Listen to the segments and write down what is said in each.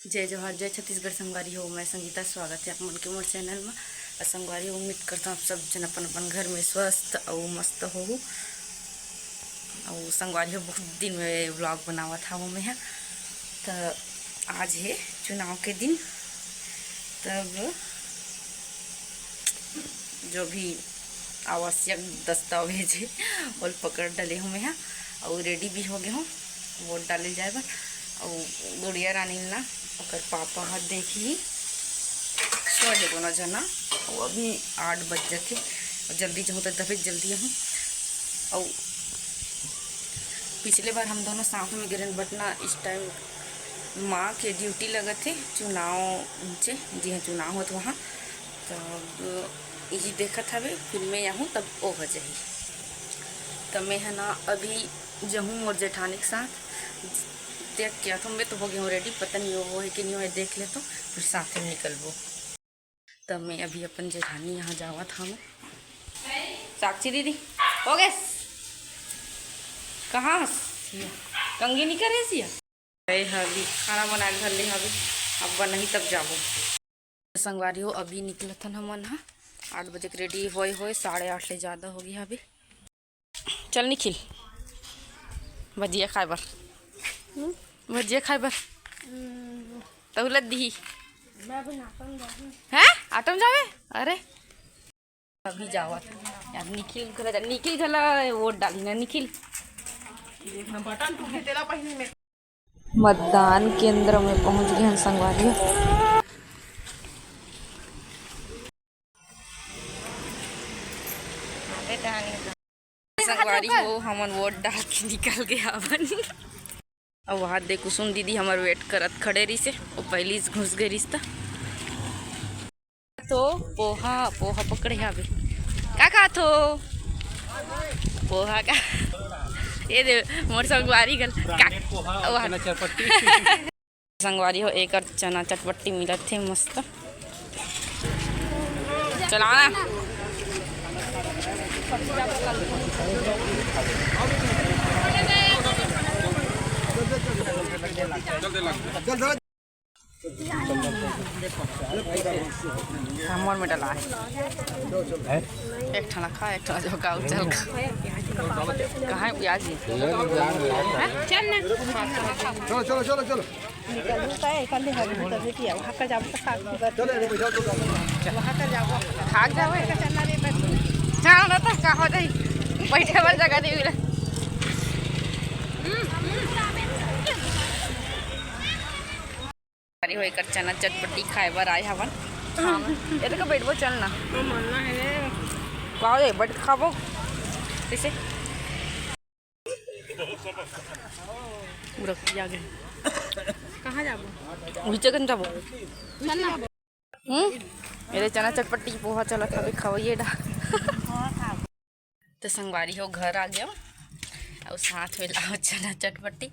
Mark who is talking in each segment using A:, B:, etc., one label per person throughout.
A: जय जवाहर जय छत्तीसगढ़। संगवारी हो, मैं संगीता। स्वागत है आप मन के मोर चैनल में। संगवारी हो, उम्मीद करता हूँ आप सब जन अपन अपन घर में स्वस्थ और मस्त हो। और संगवारी हो, बहुत दिन में ब्लॉग बनावा था वो मैं। तो आज है चुनाव के दिन, तब जो भी आवश्यक दस्तावेज है वो पकड़ डाले हूँ मैं और रेडी भी हो गए हूँ वोट डाले जाए बा। और गुड़िया रानी ना और पापा हाथ देखी सोए दोनों जना। और अभी 8 बज जाते और जल्दी जाऊँ तो तभी जल्दी हूँ। और पिछले बार हम दोनों साथ में गिरन बटना इस टाइम माँ के ड्यूटी लगे थे चुनाव से। जी हाँ, चुनाव हो तो वहाँ तब यही देखा था वे। फिर मैं यहाँ तब वो हो जाही तब मैं है ना अभी जाऊँ और जेठानी के साथ देख क्या तो मैं तो हो गया हूँ रेडी। पता नहीं वो है कि नहीं है, देख ले तो फिर साथ में निकलबो। तब मैं अभी अपन जेठानी यहाँ जावा था। मैं साक्षी दीदी हो गए कहाँ कंगी नहीं करे सिया अभी खाना बना के घर ले अभी अब बनही तब जाबो। संगवारी हो, अभी निकला था ना मन 8 बजे के रेडी होए 8:30 ले ज़्यादा हो गया अभी। चल निखिल भजिया खाए बर, भजिया खाए बर तहुलत दी है आटम जावे। अरे अभी जावा था यार। निखिल गला वोट डाली ना निखिल। मतदान केंद्र में पहुंच गए हैं संगवारी। संगवारी हो, हमन वोट डाल के निकल गए अपन। और वहाँ दे कुसुम दीदी हमार वेट करत खड़े रही से वो पहली घुस गई रिश्ता। तो पोहा पोहा पकड़े अभी का खात हो पोहा का ये दे मोर संगवारी गल संगवारी हो एक चना चटपट्टी मिलत थे मस्त। चलाना हमर में डला है एक ठाना खा एक ठाना जो का चल कहाँ प्याज चल ना
B: चलो चलो चलो चलो
C: निकल का है कल हम तो बेटिया वहां का जाओ का
B: चलो रे पैसा तो
C: वहां का जाओ
A: खाक जावे
C: का चलना रे बस
A: जाओ ना तो का हो जाई बैठे वाला जगह दे मिला। अरे हो एक चना चटपटी खाए बर आए हवन। हाँ ये तो बैठबो चलना
C: मानना है
A: पाओ दे बैठ खाबो कैसे पूरा किया गए
C: कहां जाबो
A: उही जगह जाबो।
C: चलना
A: मेरे चना चटपटी पोहा चला था भी खाओ डा। तो संगवारी हो घर आ गया और साथ में लाओ चना चटपटी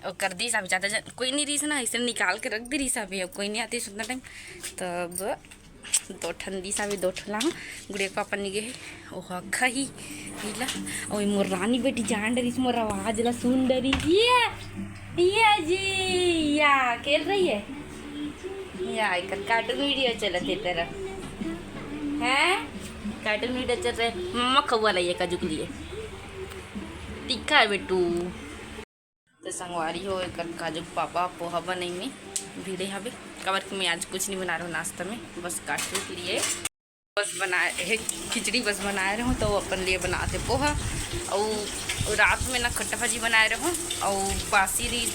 A: और कर दी साहब ज़्यादा कोई नहीं रही ना इसे निकाल के रख दी रही साहब। अब कोई नहीं आती उतना टाइम तब 2 ठंडी सा भी 2 ठला गुड़िया पापा नहीं गए ओह खही हिला और मोर रानी बेटी जान डरी मोर आवाज ला सुन डरी ये जी या खेल रही है या एक कार्टून वीडियो चलत है तेरा हैं कार्टून वीडियो चल रहे मम्मा खवा लाइए काजू के लिए तीखा है बेटू। तो संगवारी हो एक काजू पापा पोहा बनाई में भीड़े यहाँ कवर कि मैं आज कुछ नहीं बना रहा हूँ नाश्ता में, बस काटने के लिए बस बनाए खिचड़ी बस बनाए रहूँ तो अपन लिए बनाते पोहा। और रात में ना खट्टा भाजी बनाए रहूँ और बासी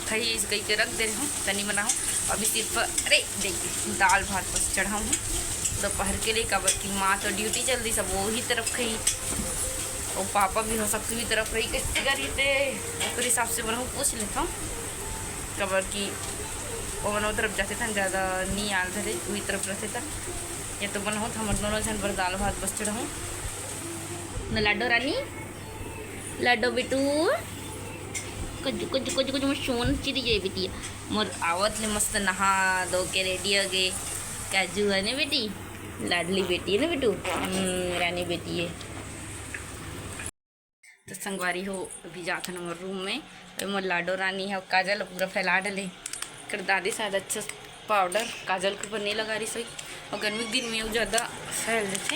A: खई गई के रख दे रही हूँ तनी बनाऊँ। अभी सिर्फ अरे देखिए दाल भात बस चढ़ाऊँ दोपहर के लिए कवर की माँ तो ड्यूटी चल रही सब वो ही तरफ खई और पापा भी हो सबकी भी तरफ रही कैसे करी थे उसके हिसाब से बनाऊँ पूछ लेता हूँ कबर की वो बनाओ तरफ जाते था ज़्यादा नहीं आल धरे वही तरफ रहते था ये तो बनाओ हम दोनों जन पर दाल भात बस चढ़ाऊँ न लाडो रानी लाडो बेटू कुछ कुछ कुछ कुछ सोन चिड़ी जाए बेटी मोर आवत ले मस्त नहा धो के रेडी हो गए। काजू है ना बेटी लाडली बेटी है ना बेटू रानी बेटी है। तो संगवारी हो अभी जाते ना मोर रूम में मोर लाडो रानी है काजल पूरा फैला डले कर दादी शायद अच्छा पाउडर काजल के ऊपर नहीं लगा रही सही और गर्मी के दिन में वो ज़्यादा फैल जाते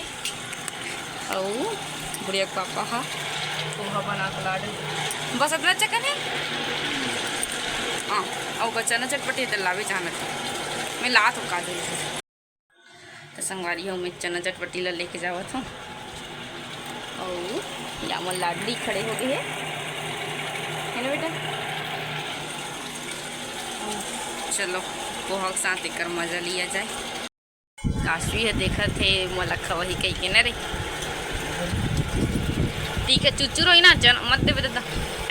A: और बुढ़िया पापा हाँ पोहा बना के ला रहे बस इतना चक्कर है। हाँ और बच्चा ना चटपटी तो लावे जाना था मैं ला तो काजल से तो संगवारी हो मैं चना चटपटी ला लेके जावा था और यहाँ मन लाडली खड़े हो गए है ना बेटा। चलो पोहा के साथ एक मजा लिया जाए। काशी है देखा थे मोला खवही कही के न रे ठीक है चुचुर हो ना चन मत दे दादा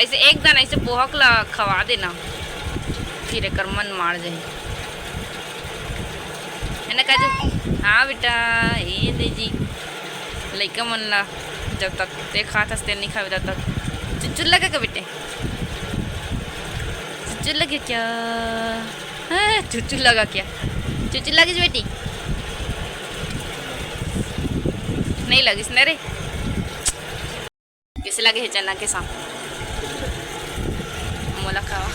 A: ऐसे एक दाना ऐसे पोहा ला खवा देना फिर एक मन मार जाए है ना काजू। हाँ बेटा ये दे जी लड़का मन ला जब तक ते खाता तेल नहीं खावे तब तक चुचुर लगा क्या बेटे चुचुर लगे क्या हाँ चुचुर लगा क्या चुचुर लगी बेटी नहीं लगी न रे कैसे लगे है चना के साथ मोला खावा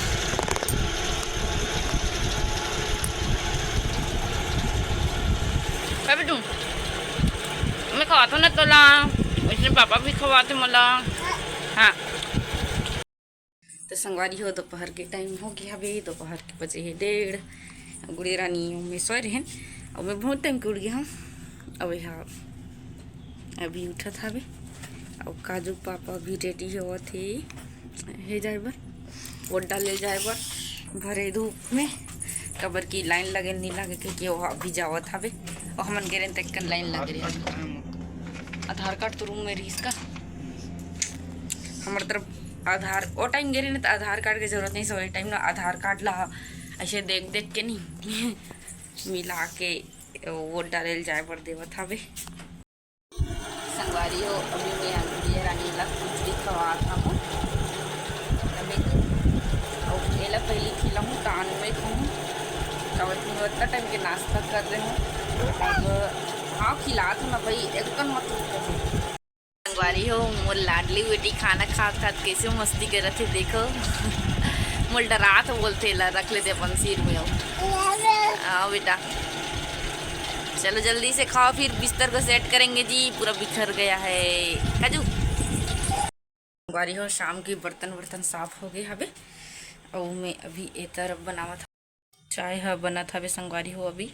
A: बेटू मैं खवाता ना तोला इसने पापा भी खवाते मोला। हाँ तो संगवारी हो दोपहर के टाइम हो गया अभी दोपहर के बजे है 1:30 गुड़ी रानी में सो रहे हैं और मैं बहुत टाइम के उड़ गया हूँ अब यहाँ अभी उठा था अभी और काजू पापा भी रेडी हुआ थे हे जाए बर वोट डाले जाए बर भरे धूप में कबर की लाइन लगे नहीं लगे क्योंकि वो अभी जावा था अभी और हमन गिरे तक लाइन लग रही आधार कार्ड तो रूम में रही इसका हमारे तरफ आधार वो टाइम गिरे ना तो आधार कार्ड की जरूरत नहीं सो टाइम ना आधार कार्ड ला ऐसे देख देख के नहीं मिला के वोट डाले जाए पर देवा था अभी संगवारी हो अभी मैं गुड़िया रानी ला खिचड़ी खवा था हूँ और मेला पहले खिलाऊँ कान में खाऊँ तो इतना टाइम के नाश्ता कर रहे हूँ अब हाँ खिला था ना भाई एकदम मत संगवारी हो मोर लाडली बेटी खाना खा कैसे मस्ती कर रहे थे देखो मोल डरा तो बोलते ला रख लेते अपन सिर में आओ बेटा चलो जल्दी से खाओ फिर बिस्तर को सेट करेंगे जी पूरा बिखर गया है काजू। संगवारी हो शाम की बर्तन साफ हो गए हवे और मैं अभी ए तरफ बनावा था चाय है बना था अभी संगवारी हो अभी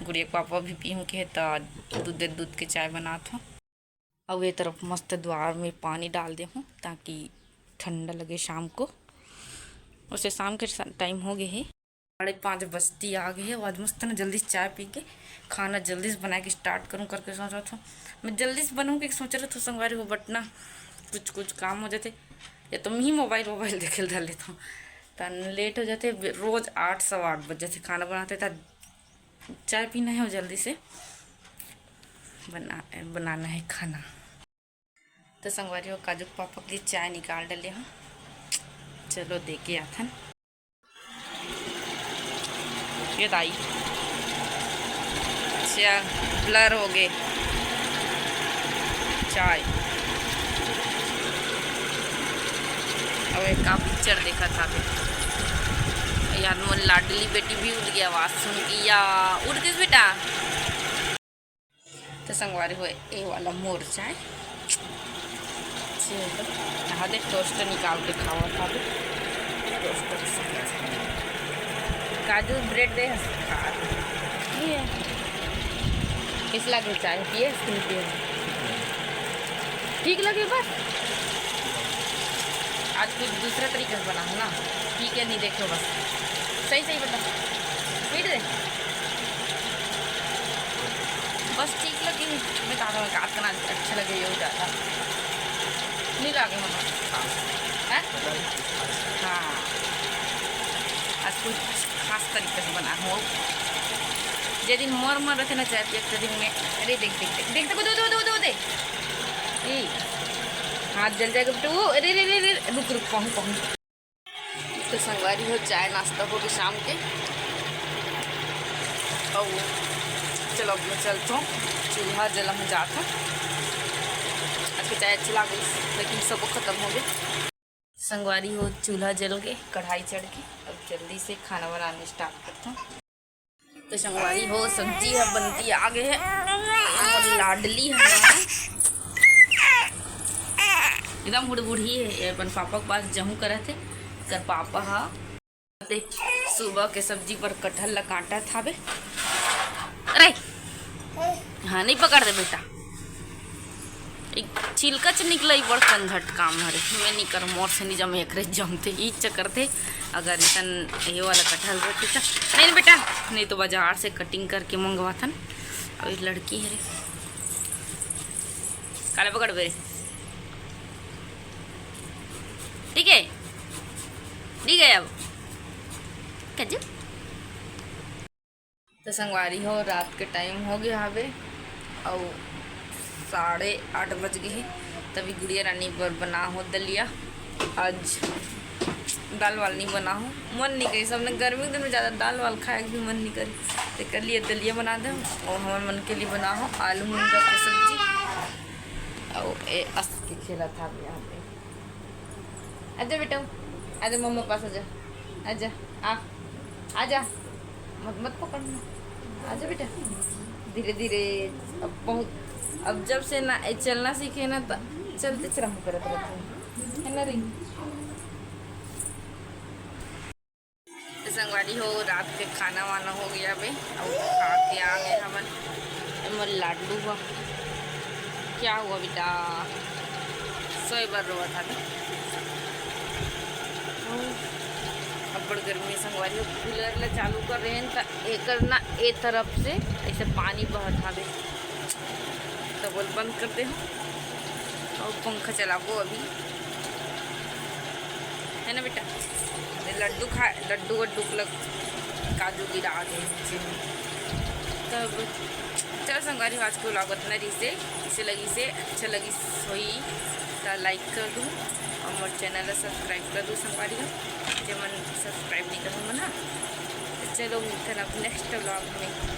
A: गुड़िया पापा भी पीहूँ के तो दूध के चाय बना था और ये तरफ मस्त द्वार में पानी डाल दे हूँ ताकि ठंडा लगे शाम को। उसे शाम के टाइम हो गए है 5:30 बजती आ गई है आज मस्त ना जल्दी से चाय पी के खाना जल्दी से बना के स्टार्ट करूँ करके सोच रहा था मैं जल्दी से बनाऊँ के सोच रहा था संगवारी हो बट ना कुछ काम हो जाते या तो मैं ही मोबाइल देखे डाल लेता हूँ तो लेट हो जाते रोज़ 8 सवा 8 बजे से खाना बनाते था चाय पीना है और जल्दी से बनाना है खाना। तो संगवारी हो काजू पापा के लिए चाय निकाल डाले हूँ चलो दे के आता ये दाई चाय ब्लर हो गए चाय और एक का पिक्चर देखा था यार मोर लाडली बेटी भी उठ गया आवाज सुन के या उठ गई बेटा। तो संगवारी हो ये वाला मोर चाय यहाँ देख टोस्टर निकाल के खावा था टोस्टर काजू ब्रेड दे किस लगे चाय पिए ठीक लगे बस आज कुछ दूसरा तरीके से बना ना ठीक है नहीं देखो बस सही बता मीट दे बस ठीक लगी मैं कहा था काट करना अच्छा लगे ये हो जाता नहीं लगे मतलब हाँ आज कुछ खास तरीके से बना हो जे दिन मर रहते ना चाय पिए दिन में अरे देख दो दे हाथ जल जाएगा बेटू अरे रे रुक पहुँच तो संगवारी हो चाय नाश्ता होगी शाम के और चलो अब मैं चलता हूँ चूल्हा जला में जाता आज की चाय अच्छी लगी लेकिन सब खत्म हो गए संगवारी हो चूल्हा जल के कढ़ाई चढ़ के अब जल्दी से खाना बनाने स्टार्ट करते हैं। तो संगवारी हो सब्जी है बनती आगे है और लाडली है एकदम बूढ़ी है। ये अपन पापा के पास जहूँ करे थे कर पापा हा सुबह के सब्जी पर कटहल ला कांटा था बे। अरे हाँ नहीं पकड़ दे बेटा, एक छिलकच निकल बड़ कंझट काम हरे मैं नहीं कर मोर से नहीं जम एक जमते ही चक्कर थे। अगर इतन ये वाला कटहल रहते तो नहीं बेटा, नहीं तो बाजार से कटिंग करके मंगवा था। और लड़की है रे काले पकड़ बे, ठीक है अब क्या तो संगवारी हो रात के टाइम हो गया हवे और 8:30 बज गए हैं। तभी गुड़िया रानी पर बना हो दलिया। आज दाल वाल नहीं बना हो, मन नहीं करी, सबने गर्मी के दिन में ज़्यादा दाल वाल खाए भी मन नहीं करी तो कर लिए दलिया बना दो। और हमारे मन के लिए बना हो आलू मूंगा की सब्जी और ए अस के खेला था यहाँ पे। आजा बेटा, आजा मम्मा पास आजा, आजा आजा मत पकड़ना, आजा बेटा धीरे धीरे। अब जब से ना चलना सीखे ना तो चलते चरम करते रहते है ना रिंग। संगवारी हो रात के खाना वाना हो गया बे और खा के आ गए हमारे लाडू हुआ। क्या हुआ बेटा, सोए बार रोआ था बड़ गर्मी संगवारी हो। कूलर ला चालू कर रहे हैं तो एक ना ए तरफ से ऐसे पानी बहत हवे तो बोल बंद करते हो और पंखा चलाबो अभी है ना बेटा। लड्डू वड्डू लग काजू गिरा दे तब चलो संगवारी आज को लागत न रही से इसे लगी से अच्छा लगी सोई तो लाइक कर दूँ और मोर चैनल सब्सक्राइब कर दूँ संगवारी हो जो मन सब्सक्राइब नहीं करूँगा ना। चलो मिलकर अब नेक्स्ट व्लॉग में।